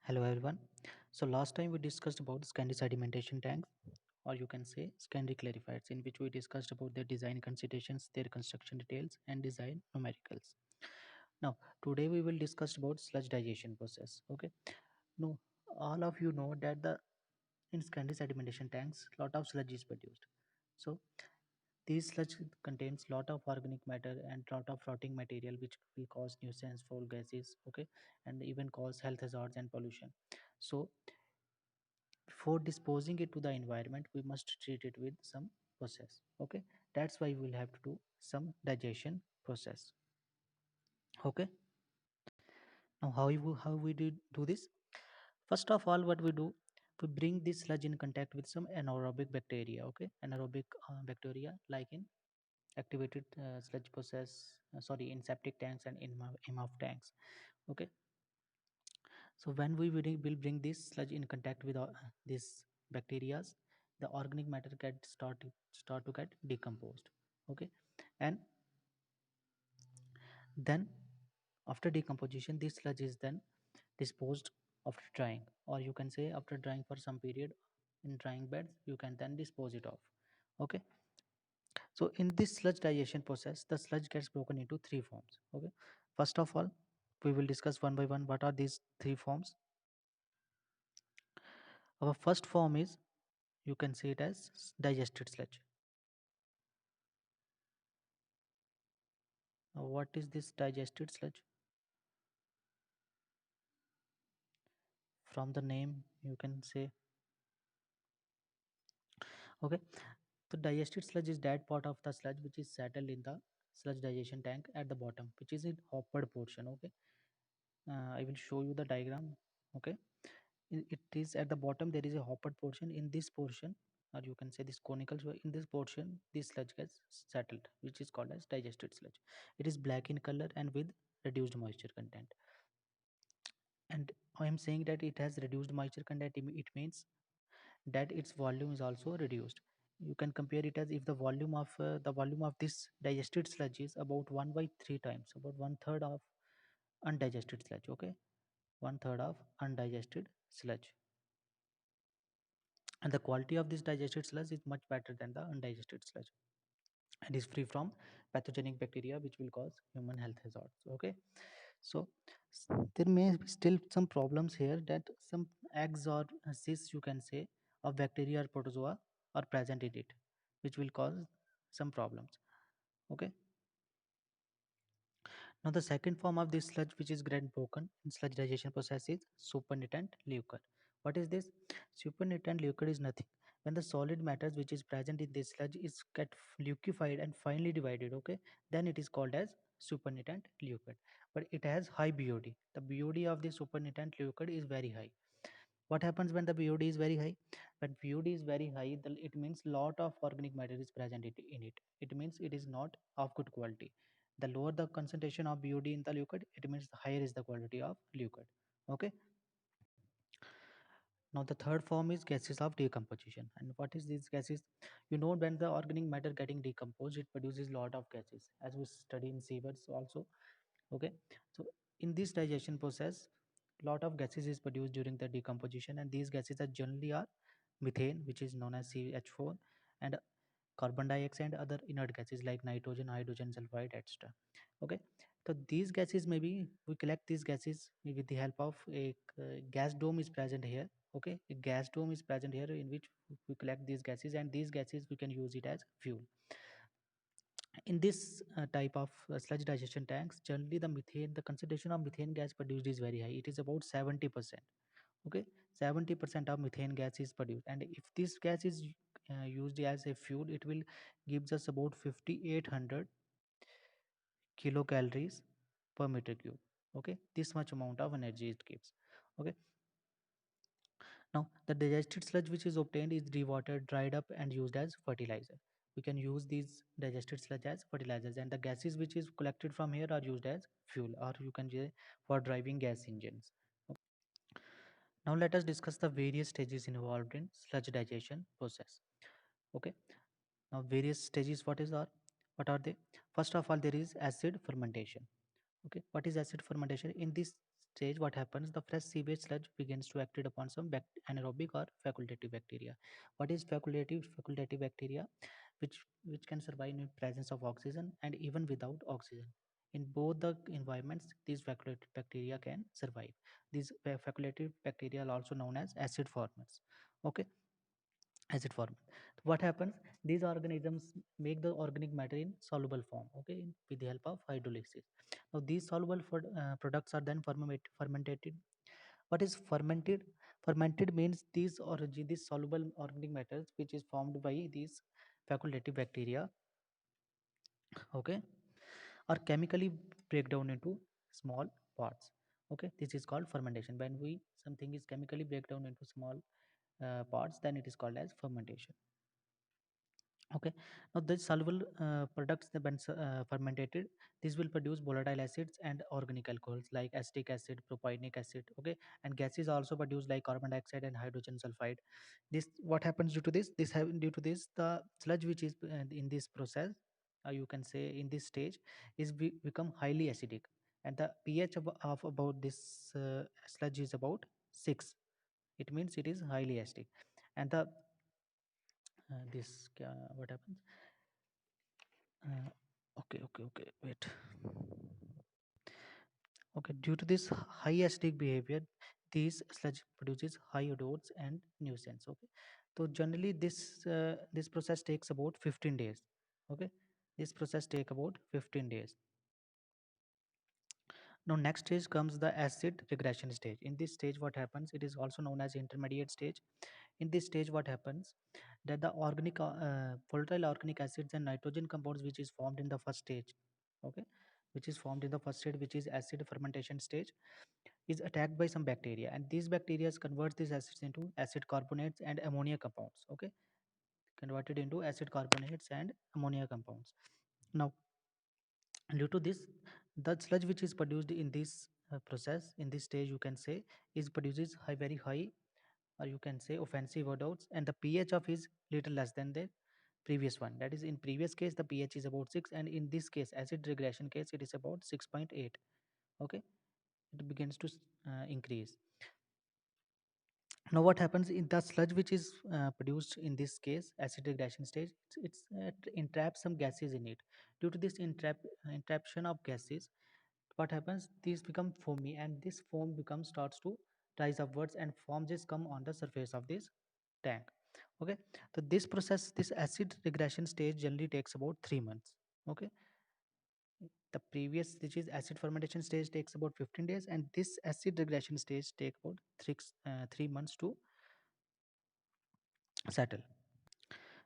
Hello everyone. So last time we discussed about Scandi sedimentation tanks, or you can say Scandi clarifiers, in which we discussed about their design considerations, their construction details, and design numericals. Now today we will discuss about sludge digestion process. Okay. No, all of you know that the in Scandi sedimentation tanks, lot of sludge is produced. So these sludge contains lot of organic matter and lot of rotting material which will cause nuisance, foul gases, okay, and even cause health hazards and pollution. So before disposing it to the environment we must treat it with some process, okay. That's why we'll have to do some digestion process, okay. Now how we do this? First of all, what we do, we bring this sludge in contact with some anaerobic bacteria, okay. Anaerobic bacteria like in activated sludge process, sorry, in septic tanks and in MF tanks, okay. So when will bring this sludge in contact with these bacteria, the organic matter start to get decomposed, okay. And then after decomposition this sludge is then disposed after drying, or you can say after drying for some period in drying beds you can then dispose it off, okay. So in this sludge digestion process the sludge gets broken into three forms, okay. First of all, we will discuss one by one what are these three forms. Our first form is, you can see it as digested sludge. Now what is this digested sludge? From the name you can say, okay. So digested sludge is that part of the sludge which is settled in the sludge digestion tank at the bottom, which is in hoppered portion, okay. I will show you the diagram, okay. It is at the bottom there is a hoppered portion. In this portion, or you can say this conical, so in this portion this sludge gets settled, which is called as digested sludge. It is black in color and with reduced moisture content. And I am saying that it has reduced moisture content, it means that its volume is also reduced. You can compare it as if the volume of this digested sludge is about 1 by 3 times, about one third of undigested sludge, okay. One third of undigested sludge, and the quality of this digested sludge is much better than the undigested sludge and is free from pathogenic bacteria which will cause human health hazards, okay. So there may be still some problems here, that some eggs or cysts you can say of bacteria or protozoa are present in it, which will cause some problems, okay. Now the second form of this sludge which is get broken in sludge digestion process is supernatant liquor. What is this? Supernatant liquor is nothing when the solid matters which is present in this sludge is get liquefied and finally divided, okay, then it is called as supernatant liquid. But it has high BOD. The BOD of the supernatant liquid is very high. What happens when the BOD is very high? When BOD is very high, it means lot of organic matter is present in it. It means it is not of good quality. The lower the concentration of BOD in the liquid, it means the higher is the quality of liquid. Okay. Now the third form is gases of decomposition. And what is these gases? You know, when the organic matter getting decomposed, it produces lot of gases, as we study in sewers also. Okay. So in this digestion process, lot of gases is produced during the decomposition, and these gases are generally are methane, which is known as CH4, and carbon dioxide and other inert gases like nitrogen, hydrogen sulfide, etc. Okay. So these gases, maybe we collect these gases with the help of a gas dome is present here, okay. A gas dome is present here in which we collect these gases, and these gases we can use it as fuel. In this type of sludge digestion tanks, generally the concentration of methane gas produced is very high. It is about 70%, okay. 70% of methane gas is produced, and if this gas is used as a fuel, it will gives us about 5800 kilocalories per meter cube, okay. This much amount of energy it gives, okay. Now, the digested sludge which is obtained is dewatered, dried up, and used as fertilizer. We can use these digested sludge as fertilizers, and the gases which is collected from here are used as fuel, or you can say for driving gas engines. Now, let us discuss the various stages involved in sludge digestion process. Okay. Now, various stages. What are they? First of all, there is acid fermentation. Okay. What is acid fermentation? In this stage, what happens? The fresh sewage sludge begins to act upon some anaerobic or facultative bacteria. What is facultative? Facultative bacteria, which can survive in presence of oxygen and even without oxygen. In both the environments, these facultative bacteria can survive. These facultative bacteria are also known as acid formers. Okay, acid former. What happens? These organisms make the organic matter in soluble form. Okay, with the help of hydrolysis. Now these soluble products are then fermented. What is fermented? Fermented means these soluble organic matters which is formed by these facultative bacteria, okay, or chemically break down into small parts. Okay, this is called fermentation. When we something is chemically break down into small parts, then it is called as fermentation. Okay, now the soluble products that when fermented, these will produce volatile acids and organic alcohols like acetic acid, propionic acid. Okay, and gases are also produced like carbon dioxide and hydrogen sulfide. This what happens due to this? Due to this, the sludge which is in this process, you can say in this stage, is become highly acidic, and the pH of about this sludge is about 6. It means it is highly acidic, and the this what happens? Uh, okay, wait. Okay, due to this high acidic behavior, these sludge produces high odors and nuisance. Okay, so generally this process takes about 15 days. Okay, this process take about 15 days. Now next stage comes the acid regression stage. In this stage, what happens? It is also known as intermediate stage. In this stage, what happens? That the volatile organic acids and nitrogen compounds which is formed in the first stage, okay, which is formed in the first stage, which is acid fermentation stage, is attacked by some bacteria, and these bacteria convert these acids into acid carbonates and ammonia compounds. Okay, converted into acid carbonates and ammonia compounds. Now, due to this, the sludge which is produced in this process, in this stage, you can say, is produces very high, or you can say offensive odors, and the pH of is little less than the previous one. That is, in previous case the pH is about 6, and in this case acid regression case it is about 6.8. Okay, it begins to increase. Now what happens in the sludge which is produced in this case acid regression stage? It's entraps some gases in it. Due to this entraption of gases, what happens? These become foamy, and this foam becomes starts to rise upwards, and foam just come on the surface of this tank. Okay, so this process, this acid regression stage generally takes about 3 months. Okay, the previous, which is acid fermentation stage, takes about 15 days, and this acid regression stage take about 3 months to settle.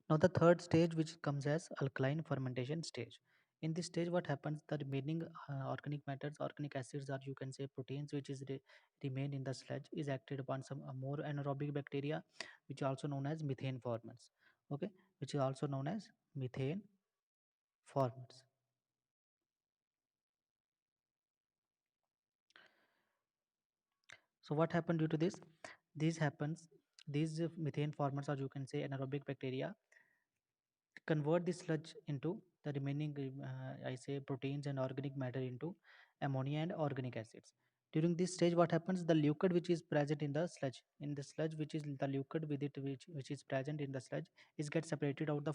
Now the third stage, which comes as alkaline fermentation stage. In this stage, what happens? The remaining organic matters, organic acids, or you can say proteins, which is remain in the sludge, is acted upon some more anaerobic bacteria, which are also known as methane formers. Okay, which is also known as methane formers. So what happened due to this? These happens. These methane formers, or you can say anaerobic bacteria, convert the sludge into the remaining I say proteins and organic matter into ammonia and organic acids. During this stage, what happens? The liquid which is present in the sludge, which is the liquid with it, which is present in the sludge, is get separated out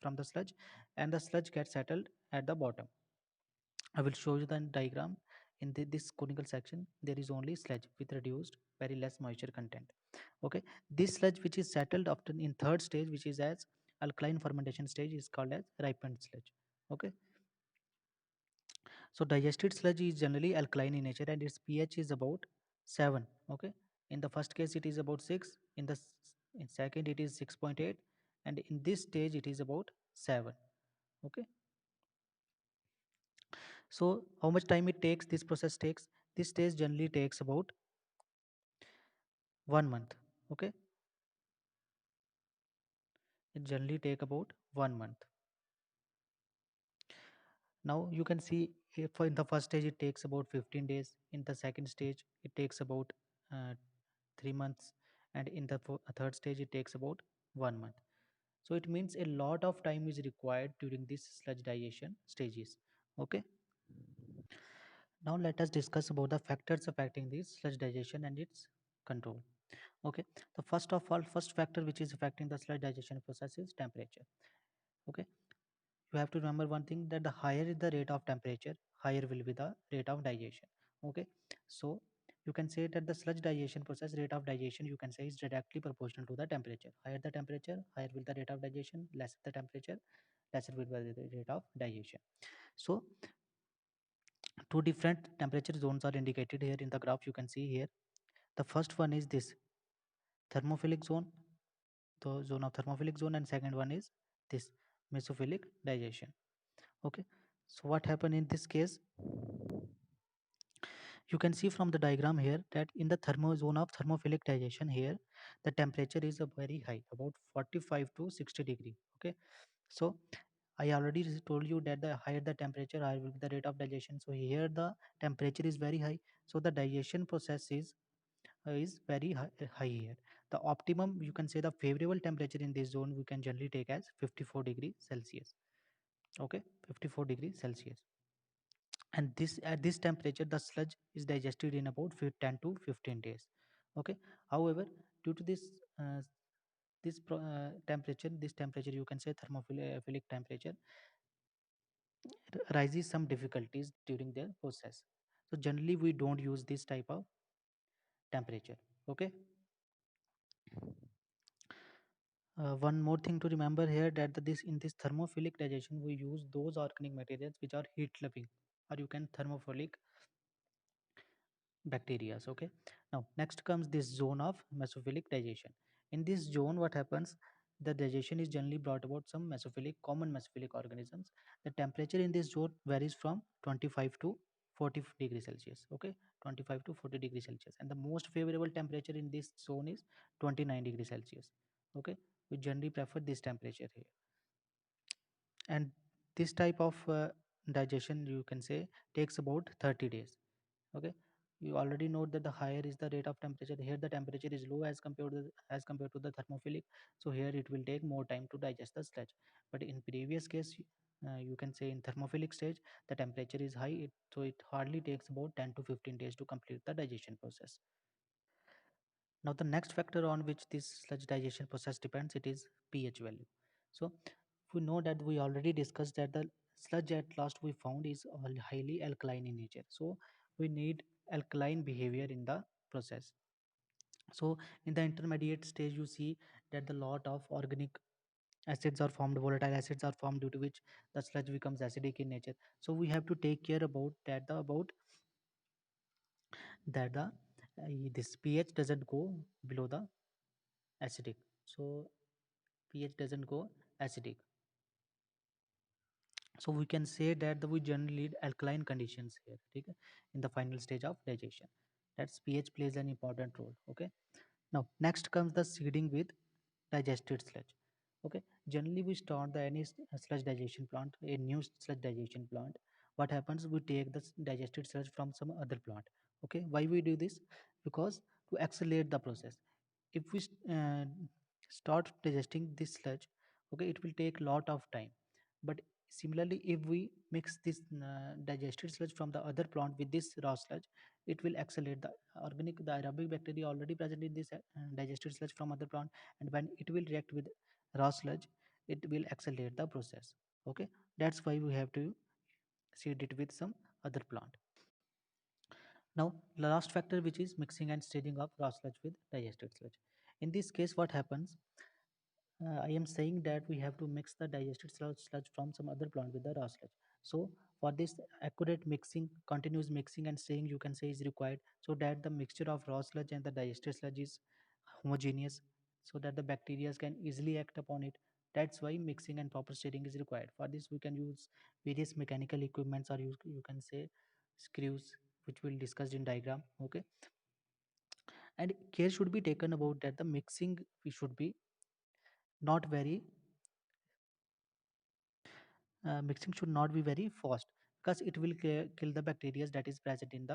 from the sludge, and the sludge gets settled at the bottom. I will show you the diagram. In this conical section, there is only sludge with reduced, very less moisture content. Okay, this sludge which is settled after in third stage, which is as alkaline fermentation stage, is called as ripened sludge. Okay, so digested sludge is generally alkaline in nature, and its pH is about 7. Okay, in the first case it is about 6, in second it is 6.8, and in this stage it is about 7. Okay, so how much time it takes? This process takes, this stage generally takes about 1 month. Okay, it generally take about 1 month. Now you can see, if in the first stage it takes about 15 days, in the second stage it takes about uh, 3 months, and in the third stage it takes about 1 month. So it means a lot of time is required during this sludge digestion stages. Okay, Now let us discuss about the factors affecting the sludge digestion and its control. Okay, the first factor which is affecting the sludge digestion process is temperature. Okay, you have to remember one thing, that the higher is the rate of temperature, higher will be the rate of digestion. Okay, so you can say that the sludge digestion process rate of digestion, you can say, is directly proportional to the temperature. Higher the temperature, higher will the rate of digestion. Lesser the temperature, lesser will be the rate of digestion. So two different temperature zones are indicated here in the graph. You can see here, the first one is this thermophilic zone, the zone of thermophilic zone, and second one is this mesophilic digestion. Okay, so what happened in this case, you can see from the diagram here that in the thermo zone of thermophilic digestion here, the temperature is a very high, about 45 to 60 degree. Okay, so I already told you that the higher the temperature, higher will be the rate of digestion. So here the temperature is very high, so the digestion process is very high here. The optimum, you can say, the favorable temperature in this zone we can generally take as 54 degrees Celsius. Okay, 54 degrees Celsius. And this at this temperature the sludge is digested in about 10 to 15 days. Okay, however, due to uh, this temperature, you can say thermophilic temperature, rises some difficulties during the process. So generally we don't use this type of temperature. Okay, one more thing to remember here, that this in this thermophilic digestion we use those organic materials which are heat loving, or you can thermophilic bacteria. Okay, now next comes this zone of mesophilic digestion. In this zone what happens, the digestion is generally brought about some common mesophilic organisms. The temperature in this zone varies from 25 to 40 degrees Celsius. Okay, 25 to 40 degrees Celsius, and the most favorable temperature in this zone is 29 degrees Celsius. Okay, we generally prefer this temperature here. And this type of digestion, you can say, takes about 30 days. Okay, you already know that the higher is the rate of temperature, here the temperature is low as compared to the thermophilic, so here it will take more time to digest the sludge. But in previous case, you can say in thermophilic stage the temperature is high, so it hardly takes about 10 to 15 days to complete the digestion process. Now the next factor on which this sludge digestion process depends, it is pH value. So we know that we already discussed that the sludge at last we found is highly alkaline in nature. So we need alkaline behavior in the process. So in the intermediate stage, you see that the lot of organic acids are formed, volatile acids are formed, due to which the sludge becomes acidic in nature. So we have to take care about that, the this pH doesn't go below the acidic. So pH doesn't go acidic. So we can say that we generally need alkaline conditions here, okay, in the final stage of digestion. That's pH plays an important role. Okay. Now next comes the seeding with digested sludge. Okay. Generally we start the sludge digestion plant, a new sludge digestion plant. What happens? We take the digested sludge from some other plant. Okay. Why we do this? Because to accelerate the process. If we start digesting this sludge, okay, it will take lot of time. But similarly, if we mix this digested sludge from the other plant with this raw sludge, it will accelerate the aerobic bacteria already present in this digested sludge from other plant, and when it will react with raw sludge, it will accelerate the process. Okay, that's why we have to seed it with some other plant. Now, the last factor, which is mixing and staging of raw sludge with digested sludge. In this case, what happens? I am saying that we have to mix the digested sludge from some other plant with the raw sludge. So for this accurate mixing, continuous mixing and staining, you can say, is required, so that the mixture of raw sludge and the digested sludge is homogeneous, so that the bacteria can easily act upon it. That's why mixing and proper stirring is required. For this, we can use various mechanical equipments, or you can say screws, which we'll discuss in diagram. Okay, and care should be taken about that the mixing we should be not very mixing should not be very fast, because it will kill the bacteria that is present in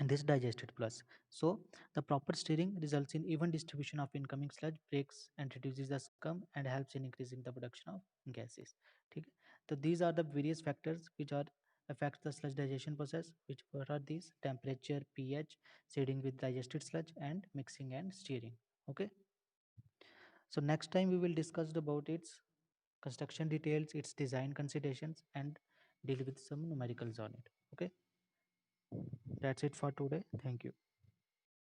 this digested plus. So the proper stirring results in even distribution of incoming sludge, breaks and reduces the scum, and helps in increasing the production of gases. ठीक है? So these are the various factors which are affects the sludge digestion process, which what are these? Temperature, pH, seeding with digested sludge, and mixing and steering. Okay. So next time we will discuss about its construction details, its design considerations, and deal with some numericals on it. Okay. That's it for today. Thank you.